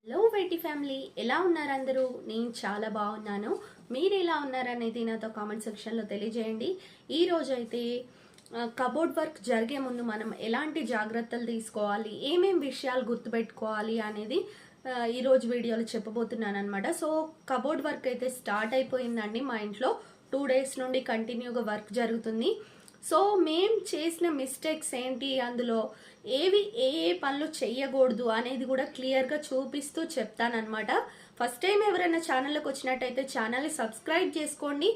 Hello weighty family, ఎలా ఉన్నారు అందరూ? నేను చాలా బాగున్నాను. మీరు ఎలా ఉన్నారనేది నాతో కామెంట్ సెక్షన్లో తెలియజేయండి. ఈరోజు అయితే కబోర్డ్ వర్క్ జరిగే ముందు మనం ఎలాంటి జాగ్రత్తలు తీసుకోవాలి, ఏమేం విషయాలు గుర్తుపెట్టుకోవాలి అనేది ఈరోజు వీడియోలో చెప్పబోతున్నాను అనమాట. సో కబోర్డ్ వర్క్ అయితే స్టార్ట్ అయిపోయిందండి. మా ఇంట్లో 2 డేస్ నుండి కంటిన్యూగా వర్క్ జరుగుతుంది. సో మేం చేసిన మిస్టేక్స్ ఏంటి, అందులో ఏవి ఏ ఏ పనులు చెయ్యకూడదు అనేది కూడా క్లియర్గా చూపిస్తూ చెప్తానమాట. ఫస్ట్ టైం ఎవరైనా ఛానల్లోకి వచ్చినట్టయితే ఛానల్ని సబ్స్క్రైబ్ చేసుకోండి.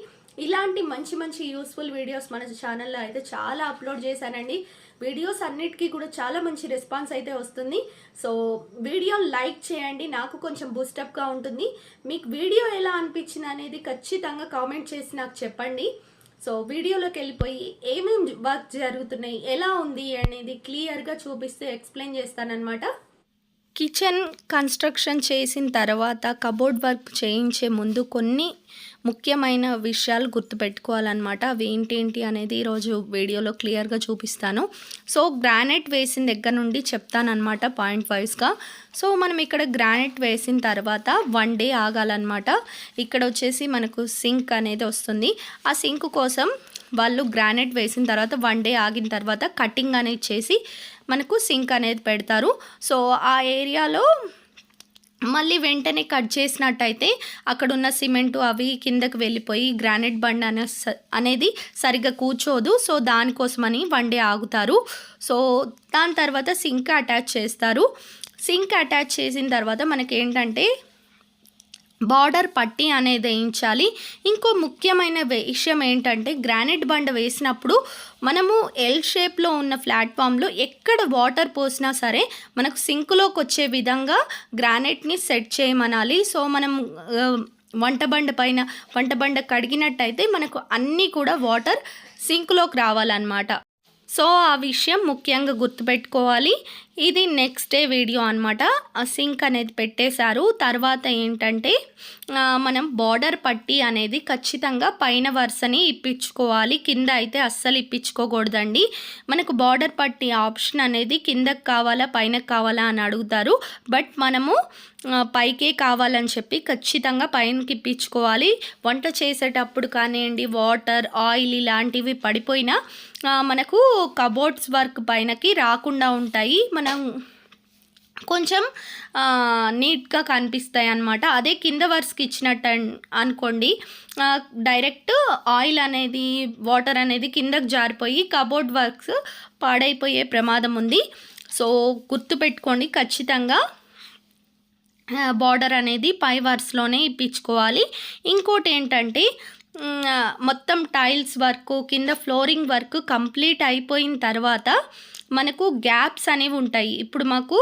ఇలాంటి మంచి మంచి యూస్ఫుల్ వీడియోస్ మన ఛానల్లో అయితే చాలా అప్లోడ్ చేశానండి. వీడియోస్ అన్నిటికీ కూడా చాలా మంచి రెస్పాన్స్ అయితే వస్తుంది. సో వీడియో లైక్ చేయండి, నాకు కొంచెం బూస్టప్గా ఉంటుంది. మీకు వీడియో ఎలా అనిపించింది అనేది ఖచ్చితంగా కామెంట్ చేసి నాకు చెప్పండి. సో వీడియోలోకి వెళ్ళిపోయి ఏమేమి వర్క్ జరుగుతున్నాయి, ఎలా ఉంది అనేది క్లియర్గా చూపిస్తూ ఎక్స్ప్లెయిన్ చేస్తానన్నమాట. కిచెన్ కన్స్ట్రక్షన్ చేసిన తర్వాత కబోర్డ్ వర్క్ చేయించే ముందు కొన్ని ముఖ్యమైన విషయాలు గుర్తుపెట్టుకోవాలన్నమాట. అవి ఏంటి అనేది ఈరోజు వీడియోలో క్లియర్గా చూపిస్తాను. సో గ్రానైట్ వేసిన దగ్గర నుండి చెప్తానమాట పాయింట్ వైజ్గా. సో మనం ఇక్కడ గ్రానైట్ వేసిన తర్వాత 1 డే ఆగాలన్నమాట. ఇక్కడ వచ్చేసి మనకు సింక్ అనేది వస్తుంది. ఆ సింక్ కోసం వాళ్ళు గ్రానైట్ వేసిన తర్వాత 1 డే ఆగిన తర్వాత కటింగ్ అనేది చేసి మనకు సింక్ అనేది పెడతారు. సో ఆ ఏరియాలో మళ్ళీ వెంటనే కట్ చేసినట్టయితే అక్కడ ఉన్న సిమెంటు అవి కిందకి వెళ్ళిపోయి గ్రానైట్ బండ్ అనేది సరిగ్గా కూర్చోదు. సో దానికోసమని 1 డే ఆగుతారు. సో దాని తర్వాత సింక్ అటాచ్ చేస్తారు. సింక్ అటాచ్ చేసిన తర్వాత మనకి ఏంటంటే బార్డర్ పట్టీ అనేది వేయించాలి. ఇంకో ముఖ్యమైన విషయం ఏంటంటే గ్రానైట్ బండ వేసినప్పుడు మనము ఎల్ షేప్లో ఉన్న ప్లాట్ఫామ్లో ఎక్కడ వాటర్ పోసినా సరే మనకు సింక్లోకి వచ్చే విధంగా గ్రానైట్ని సెట్ చేయమనాలి. సో మనం వంట బండ కడిగినట్టయితే మనకు అన్నీ కూడా వాటర్ సింక్లోకి రావాలన్నమాట. సో ఆ విషయం ముఖ్యంగా గుర్తుపెట్టుకోవాలి. ఇది నెక్స్ట్ డే వీడియో అనమాట. ఆ సింక్ అనేది పెట్టేశారు. తర్వాత ఏంటంటే మనం బార్డర్ పట్టీ అనేది ఖచ్చితంగా పైన వరుసని ఇప్పించుకోవాలి, కింద అయితే అస్సలు ఇప్పించుకోకూడదండి. మనకు బార్డర్ పట్టీ ఆప్షన్ అనేది కిందకు కావాలా పైనకు కావాలా అని అడుగుతారు. బట్ మనము పైకే కావాలని చెప్పి ఖచ్చితంగా పైనకి ఇప్పించుకోవాలి. వంట చేసేటప్పుడు కానివ్వండి, వాటర్ ఆయిల్ ఇలాంటివి పడిపోయినా మనకు కబోర్డ్స్ వర్క్ పైనకి రాకుండా ఉంటాయి, మనం కొంచెం నీట్గా కనిపిస్తాయి అన్నమాట. అదే కింద వర్క్స్కి ఇచ్చినట్టు అనుకోండి, డైరెక్ట్ ఆయిల్ అనేది వాటర్ అనేది కిందకు జారిపోయి కబోర్డ్ వర్క్స్ పాడైపోయే ప్రమాదం ఉంది. సో గుర్తుపెట్టుకోండి, ఖచ్చితంగా బార్డర్ అనేది పై వర్క్స్లోనే ఇప్పించుకోవాలి. ఇంకోటి ఏంటంటే మొత్తం టైల్స్ వర్క్ కింద ఫ్లోరింగ్ వర్క్ కంప్లీట్ అయిపోయిన తర్వాత మనకు గ్యాప్స్ అనేవి ఉంటాయి. ఇప్పుడు మాకు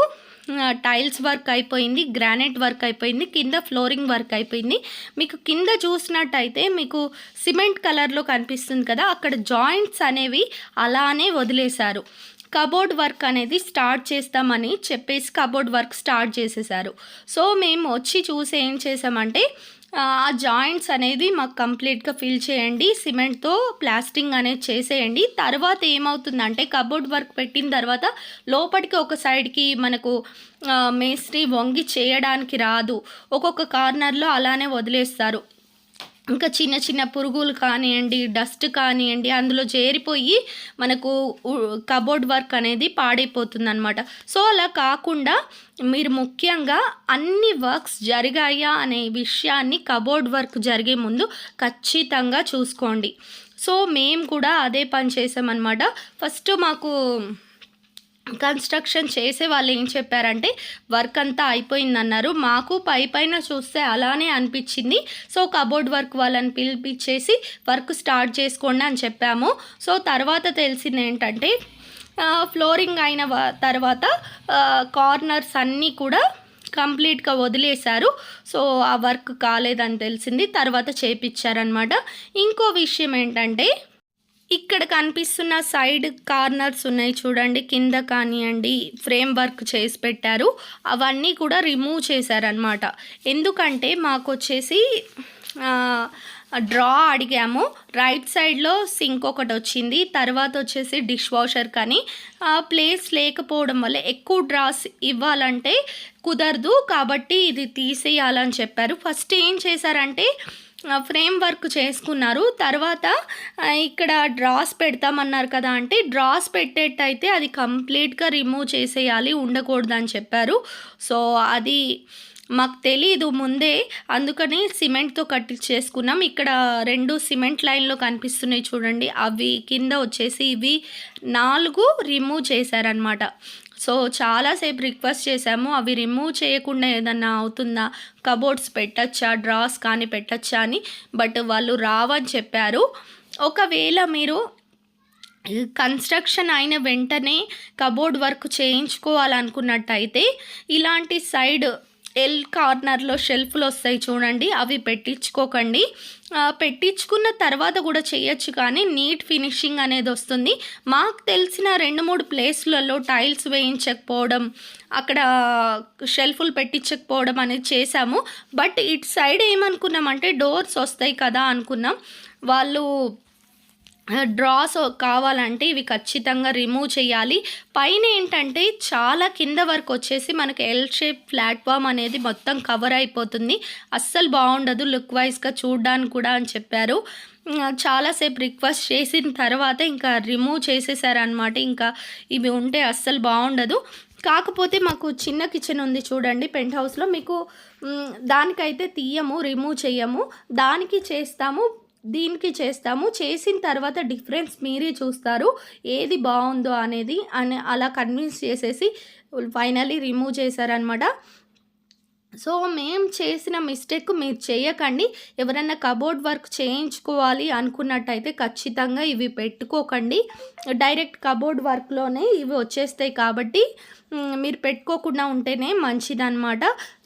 టైల్స్ వర్క్ అయిపోయింది, గ్రానైట్ వర్క్ అయిపోయింది, కింద ఫ్లోరింగ్ వర్క్ అయిపోయింది. మీకు కింద చూసినట్టయితే మీకు సిమెంట్ కలర్లో కనిపిస్తుంది కదా, అక్కడ జాయింట్స్ అనేవి అలానే వదిలేశారు. కబోర్డ్ వర్క్ అనేది స్టార్ట్ చేస్తామని చెప్పేసి కబోర్డ్ వర్క్ స్టార్ట్ చేసేసారు. సో మేము వచ్చి చూసి ఏం చేసామంటే ఆ జాయింట్స్ అనేది మాకు కంప్లీట్గా ఫిల్ చేయండి, సిమెంట్తో ప్లాస్టింగ్ అనేది చేసేయండి. తర్వాత ఏమవుతుందంటే కబోర్డ్ వర్క్ పెట్టిన తర్వాత లోపలికి ఒక సైడ్కి మనకు మేస్త్రి వంగి చేయడానికి రాదు, ఒక్కొక్క కార్నర్లో అలానే వదిలేస్తారు. ఇంకా చిన్న చిన్న పురుగులు కానివ్వండి, డస్ట్ కానివ్వండి అందులో చేరిపోయి మనకు కబోర్డ్ వర్క్ అనేది పాడైపోతుంది అనమాట. సో అలా కాకుండా మీరు ముఖ్యంగా అన్ని వర్క్స్ జరిగాయా అనే విషయాన్ని కబోర్డ్ వర్క్ జరిగే ముందు ఖచ్చితంగా చూసుకోండి. సో మేము కూడా అదే పని చేసామన్నమాట. ఫస్ట్ మాకు కన్స్ట్రక్షన్ చేసే వాళ్ళు ఏం చెప్పారంటే వర్క్ అంతా అయిపోయిందన్నారు. మాకు పైన చూస్తే అలానే అనిపించింది. సో కబోర్డ్ వర్క్ వాళ్ళని పిలిపించేసి వర్క్ స్టార్ట్ చేసుకోండి అని చెప్పాము. సో తర్వాత తెలిసింది ఏంటంటే ఫ్లోరింగ్ అయిన తర్వాత కార్నర్స్ అన్నీ కూడా కంప్లీట్గా వదిలేశారు. సో ఆ వర్క్ కాలేదని తెలిసింది, తర్వాత చేపించారనమాట. ఇంకో విషయం ఏంటంటే ఇక్కడ కనిపిస్తున్న సైడ్ కార్నర్స్ ఉన్నాయి చూడండి, కింద కానివ్వండి ఫ్రేమ్ వర్క్ చేసి పెట్టారు, అవన్నీ కూడా రిమూవ్ చేశారనమాట. ఎందుకంటే మాకు వచ్చేసి డ్రా అడిగాము. రైట్ సైడ్లో సింక్ ఒకటి వచ్చింది, తర్వాత వచ్చేసి డిష్ వాషర్. కానీ ప్లేస్ లేకపోవడం వల్ల ఎక్కువ డ్రాస్ ఇవ్వాలంటే కుదరదు, కాబట్టి ఇది తీసేయాలని చెప్పారు. ఫస్ట్ ఏం చేశారంటే ఫ్రేమ్ వర్క్ చేసుకున్నారు. తర్వాత ఇక్కడ డ్రాస్ పెడతామన్నారు కదా, అంటే డ్రాస్ పెట్టేటైతే అది కంప్లీట్గా రిమూవ్ చేసేయాలి, ఉండకూడదని చెప్పారు. సో అది మాకు తెలీదు ముందే, అందుకని సిమెంట్తో కట్టించేసుకున్నాం. ఇక్కడ 2 సిమెంట్ లైన్లు కనిపిస్తున్నాయి చూడండి, అవి కింద వచ్చేసి ఇవి 4 రిమూవ్ చేశారనమాట. సో చాలాసేపు రిక్వెస్ట్ చేశాము, అవి రిమూవ్ చేయకుండా ఏదన్నా అవుతుందా, కబోర్డ్స్ పెట్టచ్చా, డ్రాస్ కానీ పెట్టచ్చా అని. బట్ వాళ్ళు రావని చెప్పారు. ఒకవేళ మీరు కన్స్ట్రక్షన్ అయిన వెంటనే కబోర్డ్ వర్క్ చేయించుకోవాలనుకున్నట్టయితే ఇలాంటి సైడ్ ఎల్ కార్నర్లో షెల్ఫ్లు వస్తాయి చూడండి, అవి పెట్టించుకోకండి. పెట్టించుకున్న తర్వాత కూడా చేయొచ్చు, కానీ నీట్ ఫినిషింగ్ అనేది వస్తుంది. మాకు తెలిసిన 2-3 ప్లేస్లలో టైల్స్ వేయించకపోవడం, అక్కడ షెల్ఫ్లు పెట్టించకపోవడం అనేది చేశాము. బట్ ఇటు సైడ్ ఏమనుకున్నామంటే డోర్స్ వస్తాయి కదా అనుకున్నాం. వాళ్ళు డ్రాస్ కావాలంటే ఇవి ఖచ్చితంగా రిమూవ్ చేయాలి. పైన ఏంటంటే చాలా కింద వరకు వచ్చేసి మనకి ఎల్ షేప్ ప్లాట్ఫామ్ అనేది మొత్తం కవర్ అయిపోతుంది, అస్సలు బాగుండదు లుక్ వైజ్గా చూడడానికి కూడా అని చెప్పారు. చాలాసేపు రిక్వెస్ట్ చేసిన తర్వాత ఇంకా రిమూవ్ చేసేసారనమాట. ఇంకా ఇవి ఉంటే అస్సలు బాగుండదు. కాకపోతే మాకు చిన్న కిచెన్ ఉంది చూడండి పెంట్ హౌస్లో, మీకు దానికైతే తీయము, రిమూవ్ చేయము, దానికి చేస్తాము, దీనికి చేస్తాము. చేసిన తర్వాత డిఫరెన్స్ మీరే చూస్తారు ఏది బాగుందో అనేది అలా కన్విన్స్ చేసేసి ఫైనల్లీ రిమూవ్ చేశారనమాట. సో మేము చేసిన మిస్టేక్ మీరు చేయకండి. ఎవరైనా కబోర్డ్ వర్క్ చేయించుకోవాలి అనుకున్నట్టయితే ఖచ్చితంగా ఇవి పెట్టుకోకండి. డైరెక్ట్ కబోర్డ్ వర్క్లోనే ఇవి వచ్చేస్తాయి, కాబట్టి మీరు పెట్టుకోకుండా ఉంటేనే మంచిదన్నమాట.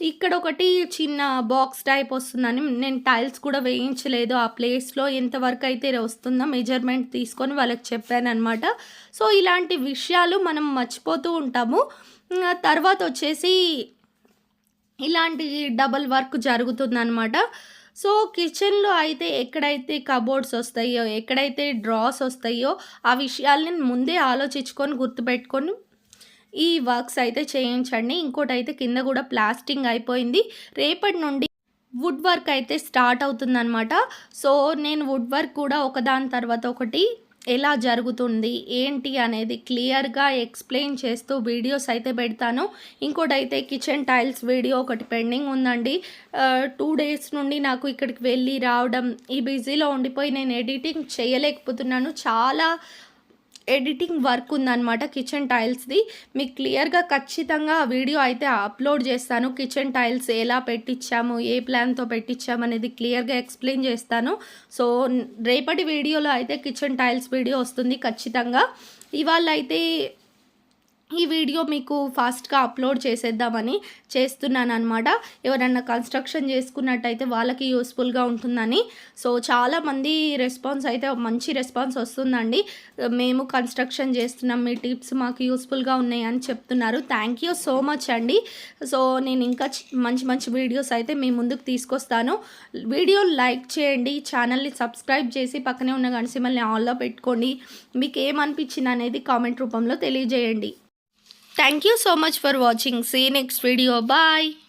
ఇక్కడ ఒకటి చిన్న బాక్స్ టైప్ వస్తుందని నేను టైల్స్ కూడా వేయించలేదు. ఆ ప్లేస్లో ఎంతవరకు అయితే వస్తుందో మెజర్మెంట్ తీసుకొని వాళ్ళకి చెప్పానమాట. సో ఇలాంటి విషయాలు మనం మర్చిపోతూ ఉంటాము. తర్వాత వచ్చేసి ఇలాంటి డబల్ వర్క్ జరుగుతుందన్నమాట. సో కిచెన్లో అయితే ఎక్కడైతే కబోర్డ్స్ వస్తాయో, ఎక్కడైతే డ్రాస్ వస్తాయో ఆ విషయాల్ని ముందే ఆలోచించుకొని గుర్తుపెట్టుకొని ఈ వర్క్స్ అయితే చేయించండి. ఇంకోటి అయితే కింద కూడా ప్లాస్టింగ్ అయిపోయింది. రేపటి నుండి వుడ్ వర్క్ అయితే స్టార్ట్ అవుతుందన్నమాట. సో నేను వుడ్ వర్క్ కూడా ఒకదాని తర్వాత ఒకటి ఎలా జరుగుతుంది ఏంటి అనేది క్లియర్గా ఎక్స్ప్లెయిన్ చేస్తూ వీడియోస్ అయితే పెడతాను. ఇంకోటి అయితే కిచెన్ టైల్స్ వీడియో ఒకటి పెండింగ్ ఉందండి. 2 డేస్ నుండి నాకు ఇక్కడికి వెళ్ళి రావడం, ఈ బిజీలో ఉండిపోయి నేను ఎడిటింగ్ చేయలేకపోతున్నాను. చాలా ఎడిటింగ్ వర్క్ ఉందన్నమాట కిచెన్ టైల్స్ది. మీకు క్లియర్గా ఖచ్చితంగా వీడియో అయితే అప్లోడ్ చేస్తాను. కిచెన్ టైల్స్ ఎలా పెట్టించాము, ఏ ప్లాన్తో పెట్టించాము అనేది క్లియర్గా ఎక్స్ప్లెయిన్ చేస్తాను. సో రేపటి వీడియోలో అయితే కిచెన్ టైల్స్ వీడియో వస్తుంది ఖచ్చితంగా. ఇవాళ అయితే ఈ వీడియో మీకు ఫాస్ట్గా అప్లోడ్ చేసేద్దామని చేస్తున్నాను అనమాట. ఎవరన్నా కన్స్ట్రక్షన్ చేసుకున్నట్టయితే వాళ్ళకి యూస్ఫుల్గా ఉంటుందని. సో చాలామంది రెస్పాన్స్ అయితే మంచి రెస్పాన్స్ వస్తుందండి. మేము కన్స్ట్రక్షన్ చేస్తున్నాం, మీ టిప్స్ మాకు యూస్ఫుల్గా ఉన్నాయి అని చెప్తున్నారు. థ్యాంక్ యూ సో మచ్ అండి. సో నేను ఇంకా మంచి మంచి వీడియోస్ అయితే మీ ముందుకు తీసుకొస్తాను. వీడియో లైక్ చేయండి, ఛానల్ని సబ్స్క్రైబ్ చేసి పక్కనే ఉన్న గంట సింబల్ని ఆన్లో పెట్టుకోండి. మీకు ఏమనిపించింది అనేది కామెంట్ రూపంలో తెలియజేయండి. Thank you so much for watching. See you next video. Bye.